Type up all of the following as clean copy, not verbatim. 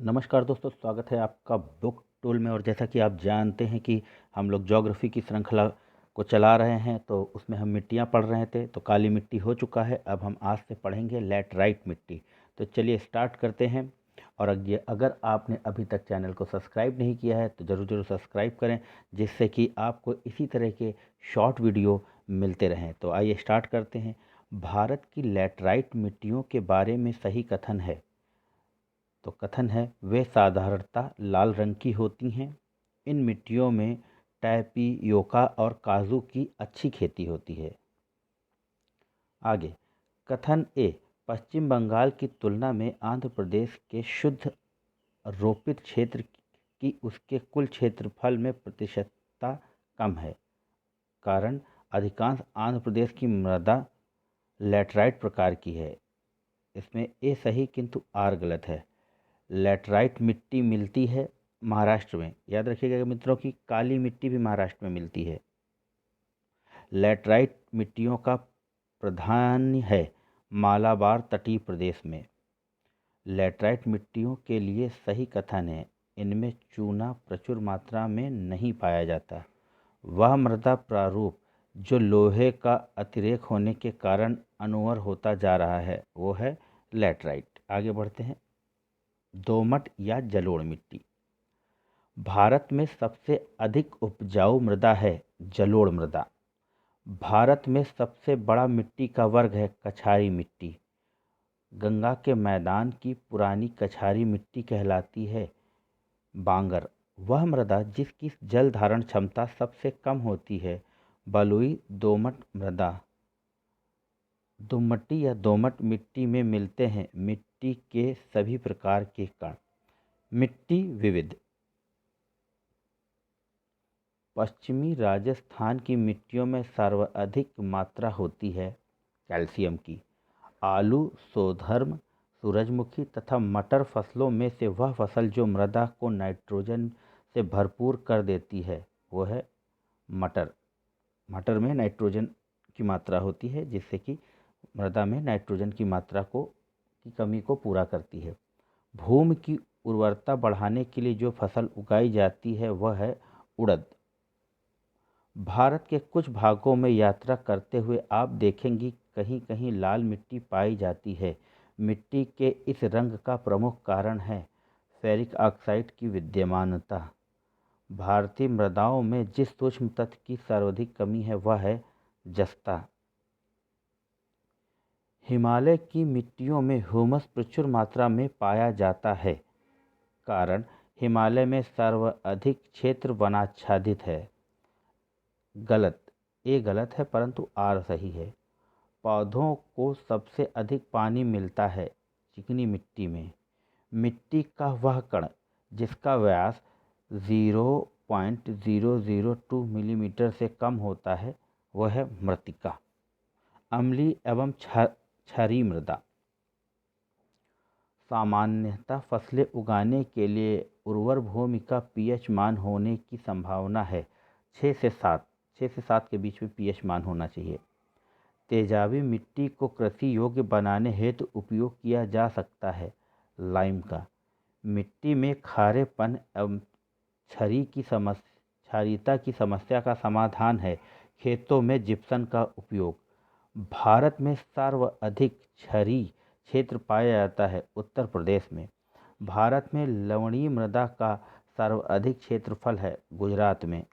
नमस्कार दोस्तों, स्वागत है आपका बुक टूल में। और जैसा कि आप जानते हैं कि हम लोग ज्योग्राफी की श्रृंखला को चला रहे हैं, तो उसमें हम मिट्टियाँ पढ़ रहे थे। तो काली मिट्टी हो चुका है, अब हम आज से पढ़ेंगे लैटराइट मिट्टी। तो चलिए स्टार्ट करते हैं। और अगर आपने अभी तक चैनल को सब्सक्राइब नहीं किया है तो ज़रूर ज़रूर सब्सक्राइब करें, जिससे कि आपको इसी तरह के शॉर्ट वीडियो मिलते रहें। तो आइए स्टार्ट करते हैं। भारत की लैटराइट मिट्टियों के बारे में सही कथन है। तो कथन है, वे साधारणतः लाल रंग की होती हैं। इन मिट्टियों में टैपियोका और काजू की अच्छी खेती होती है। आगे, कथन ए, पश्चिम बंगाल की तुलना में आंध्र प्रदेश के शुद्ध रोपित क्षेत्र की उसके कुल क्षेत्रफल में प्रतिशतता कम है। कारण, अधिकांश आंध्र प्रदेश की मृदा लैटराइट प्रकार की है। इसमें ए सही किंतु आर गलत है। लैटराइट मिट्टी मिलती है महाराष्ट्र में। याद रखिएगा मित्रों की काली मिट्टी भी महाराष्ट्र में मिलती है। लैटराइट मिट्टियों का प्राधान्य है मालाबार तटीय प्रदेश में। लैटराइट मिट्टियों के लिए सही कथन है, इनमें चूना प्रचुर मात्रा में नहीं पाया जाता। वह मृदा प्रारूप जो लोहे का अतिरेक होने के कारण अनूवर होता जा रहा है, वो है लैटराइट। आगे बढ़ते हैं। दोमट या जलोढ़ मिट्टी। भारत में सबसे अधिक उपजाऊ मृदा है जलोढ़ मृदा। भारत में सबसे बड़ा मिट्टी का वर्ग है कछारी मिट्टी। गंगा के मैदान की पुरानी कछारी मिट्टी कहलाती है बांगर। वह मृदा जिसकी जल धारण क्षमता सबसे कम होती है बलुई दोमट मृदा। दुमट्टी या दोमट मिट्टी में मिलते हैं मिट्टी के सभी प्रकार के कण। मिट्टी विविध। पश्चिमी राजस्थान की मिट्टियों में सर्वाधिक मात्रा होती है कैल्शियम की। आलू, सोधर्म, सूरजमुखी तथा मटर फसलों में से वह फसल जो मृदा को नाइट्रोजन से भरपूर कर देती है वो है मटर। मटर में नाइट्रोजन की मात्रा होती है, जिससे कि मृदा में नाइट्रोजन की मात्रा की कमी को पूरा करती है। भूमि की उर्वरता बढ़ाने के लिए जो फसल उगाई जाती है वह है उड़द। भारत के कुछ भागों में यात्रा करते हुए आप देखेंगे कहीं कहीं लाल मिट्टी पाई जाती है। मिट्टी के इस रंग का प्रमुख कारण है फेरिक ऑक्साइड की विद्यमानता। भारतीय मृदाओं में जिस सूक्ष्म तत्व की सर्वाधिक कमी है वह है जस्ता। हिमालय की मिट्टियों में ह्यूमस प्रचुर मात्रा में पाया जाता है। कारण, हिमालय में सर्वाधिक क्षेत्र वनाच्छादित है। गलत, ए गलत है परंतु आर सही है। पौधों को सबसे अधिक पानी मिलता है चिकनी मिट्टी में। मिट्टी का वह कण जिसका व्यास 0.002 मिलीमीटर से कम होता है वह है मृत्तिका। अम्लीय एवं क्षारीय मृदा। सामान्यतः फसलें उगाने के लिए उर्वर भूमि का पीएच मान होने की संभावना है 6 से 7 के बीच में पीएच मान होना चाहिए। तेजाबी मिट्टी को कृषि योग्य बनाने हेतु उपयोग किया जा सकता है लाइम का। मिट्टी में खारेपन एवं क्षारीयता की समस्या का समाधान है खेतों में जिप्सम का उपयोग। भारत में सर्वाधिक क्षारीय क्षेत्र पाया जाता है उत्तर प्रदेश में। भारत में लवणीय मृदा का सर्वाधिक क्षेत्रफल है गुजरात में।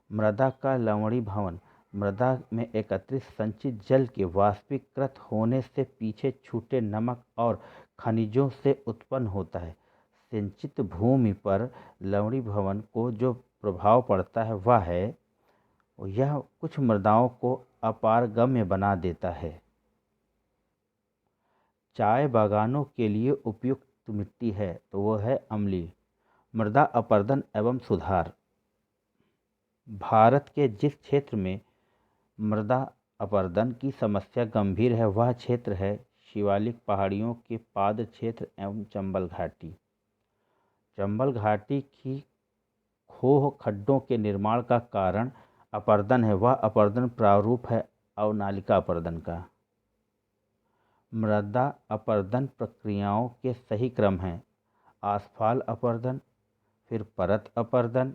मृदा का लवणीभवन मृदा में एकत्रित संचित जल के वाष्पीकृत होने से पीछे छूटे नमक और खनिजों से उत्पन्न होता है। सिंचित भूमि पर लवणीभवन को जो प्रभाव पड़ता है वह है यह कुछ मृदाओं को अपारगम्य बना देता है। चाय बागानों के लिए उपयुक्त मिट्टी है तो वह है अम्लीय। मृदा अपरदन एवं सुधार। भारत के जिस क्षेत्र में मृदा अपरदन की समस्या गंभीर है वह क्षेत्र है शिवालिक पहाड़ियों के पाद क्षेत्र एवं चंबल घाटी। चंबल घाटी की खोह खड्डों के निर्माण का कारण अपरदन है। वह अपरदन प्रारूप है अवनालिका अपरदन का। मृदा अपरदन प्रक्रियाओं के सही क्रम हैं आसफाल अपर्दन, फिर परत अपर्दन,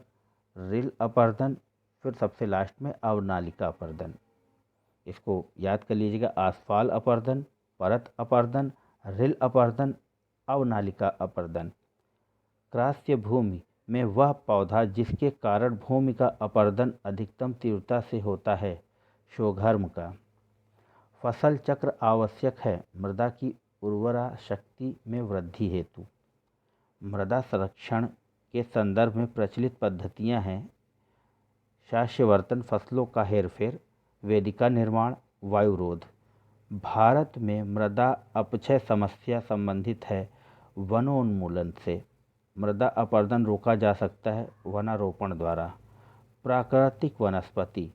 रिल अपर्दन, फिर सबसे लास्ट में अवनालिका अपर्दन। इसको याद कर लीजिएगा, आसफाल अपर्दन, परत अपर्दन, रिल अपर्दन, अवनालिका अपर्दन। क्रास्य भूमि में वह पौधा जिसके कारण भूमि का अपर्दन अधिकतम तीव्रता से होता है, शोघर्म का। फसल चक्र आवश्यक है मृदा की उर्वरा शक्ति में वृद्धि हेतु। मृदा संरक्षण के संदर्भ में प्रचलित पद्धतियां हैं शास्यवर्तन, फसलों का हेरफेर, वेदिका निर्माण, वायुरोध। भारत में मृदा अपक्षय समस्या संबंधित है वनोन्मूलन से। मृदा अपर्दन रोका जा सकता है वनारोपण द्वारा। प्राकृतिक वनस्पति,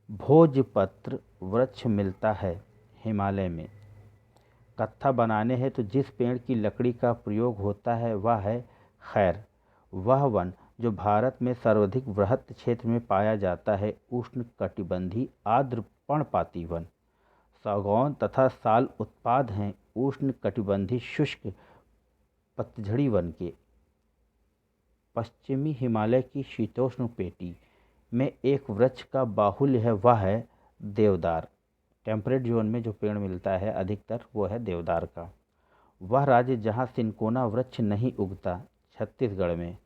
भोजपत्र वृक्ष मिलता है हिमालय में। कत्था बनाने हैं तो जिस पेड़ की लकड़ी का प्रयोग होता है वह है खैर। वह वन जो भारत में सर्वाधिक वृहत क्षेत्र में पाया जाता है उष्ण कटिबंधीय आर्द्र पर्णपाती वन। सागौन तथा साल उत्पाद हैं उष्ण कटिबंधीय शुष्क पतझड़ी वन के। पश्चिमी हिमालय की शीतोष्ण पेटी में एक वृक्ष का बाहुल्य है, वह है देवदार। टेम्परेट जोन में जो पेड़ मिलता है अधिकतर वो है देवदार का। वह राज्य जहाँ सिनकोना वृक्ष नहीं उगता, छत्तीसगढ़ में।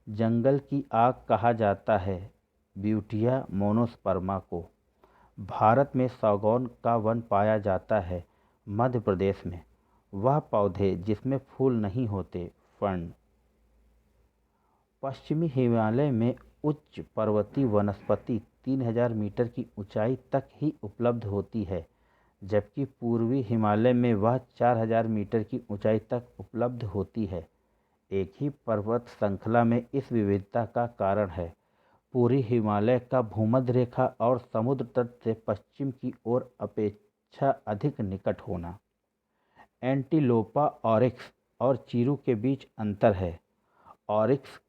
जंगल की आग कहा जाता है ब्यूटिया मोनोस्पर्मा को। भारत में सागौन का वन पाया जाता है मध्य प्रदेश में। वह पौधे जिसमें फूल नहीं होते, फर्न। पश्चिमी हिमालय में उच्च पर्वतीय वनस्पति 3000 मीटर की ऊंचाई तक ही उपलब्ध होती है, जबकि पूर्वी हिमालय में वह 4000 मीटर की ऊंचाई तक उपलब्ध होती है। एक ही पर्वत श्रृंखला में इस विविधता का कारण है पूरी हिमालय का भूमध्य रेखा और समुद्र तट से पश्चिम की ओर अपेक्षा अधिक निकट होना। एंटीलोपा ऑरिक्स और चीरू के बीच अंतर है। ऑरिक्स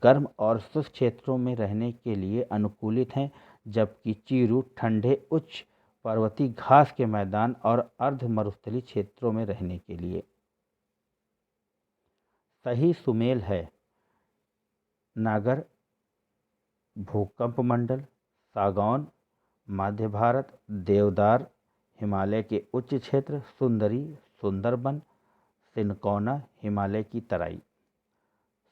गर्म और शुष्क क्षेत्रों में रहने के लिए अनुकूलित हैं, जबकि चीरू ठंडे उच्च पर्वतीय घास के मैदान और अर्ध मरुस्थलीय क्षेत्रों में रहने के लिए। सही सुमेल है नागर भूकंप मंडल, सागौन मध्य भारत, देवदार हिमालय के उच्च क्षेत्र, सुंदरी सुंदरबन, सिनकौना हिमालय की तराई।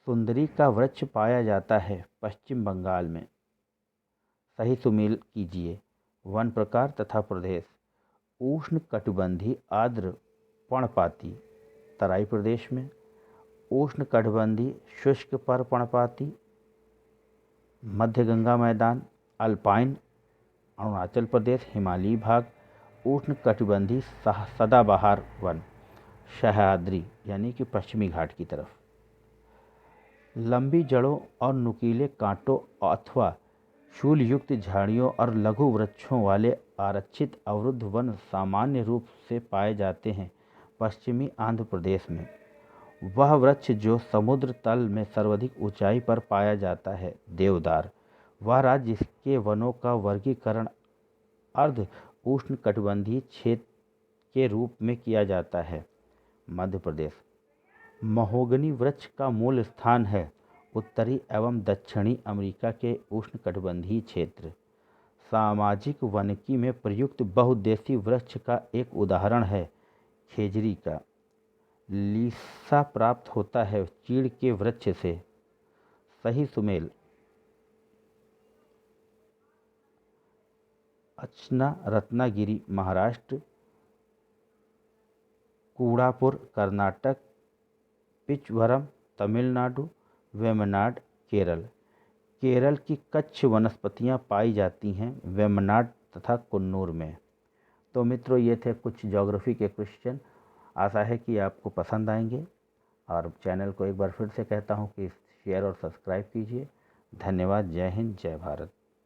सुंदरी का वृक्ष पाया जाता है पश्चिम बंगाल में। सही सुमेल कीजिए वन प्रकार तथा प्रदेश। उष्ण कटिबंधीय आर्द्र पर्णपाती तराई प्रदेश में। उष्ण कटिबंधीय शुष्क पर्णपाती मध्य गंगा मैदान, अल्पाइन अरुणाचल प्रदेश हिमालयी भाग। उष्ण कटिबंधीय सदाबहार वन सह्याद्री यानी कि पश्चिमी घाट की तरफ। लंबी जड़ों और नुकीले कांटों अथवा शूल युक्त झाड़ियों और लघु वृक्षों वाले आरक्षित अवरुद्ध वन सामान्य रूप से पाए जाते हैं पश्चिमी आंध्र प्रदेश में। वह वृक्ष जो समुद्र तल में सर्वाधिक ऊंचाई पर पाया जाता है, देवदार। वह राज्य जिसके वनों का वर्गीकरण अर्ध उष्ण कटिबंधीय क्षेत्र के रूप में किया जाता है, मध्य प्रदेश। महोगनी वृक्ष का मूल स्थान है उत्तरी एवं दक्षिणी अमेरिका के उष्ण कटिबंधीय क्षेत्र। सामाजिक वानिकी में प्रयुक्त बहुउद्देशीय वृक्ष का एक उदाहरण है खेजड़ी का। लीसा प्राप्त होता है चीड़ के वृक्ष से। सही सुमेल अचना रत्नागिरी महाराष्ट्र, कूड़ापुर कर्नाटक, पिचवरम तमिलनाडु, वेमनाड केरल। केरल की कच्छ वनस्पतियां पाई जाती हैं वेमनाड तथा कुन्नूर में। तो मित्रों, ये थे कुछ ज्योग्राफी के क्वेश्चन। आशा है कि आपको पसंद आएंगे और चैनल को एक बार फिर से कहता हूँ कि शेयर और सब्सक्राइब कीजिए। धन्यवाद। जय हिंद, जय भारत।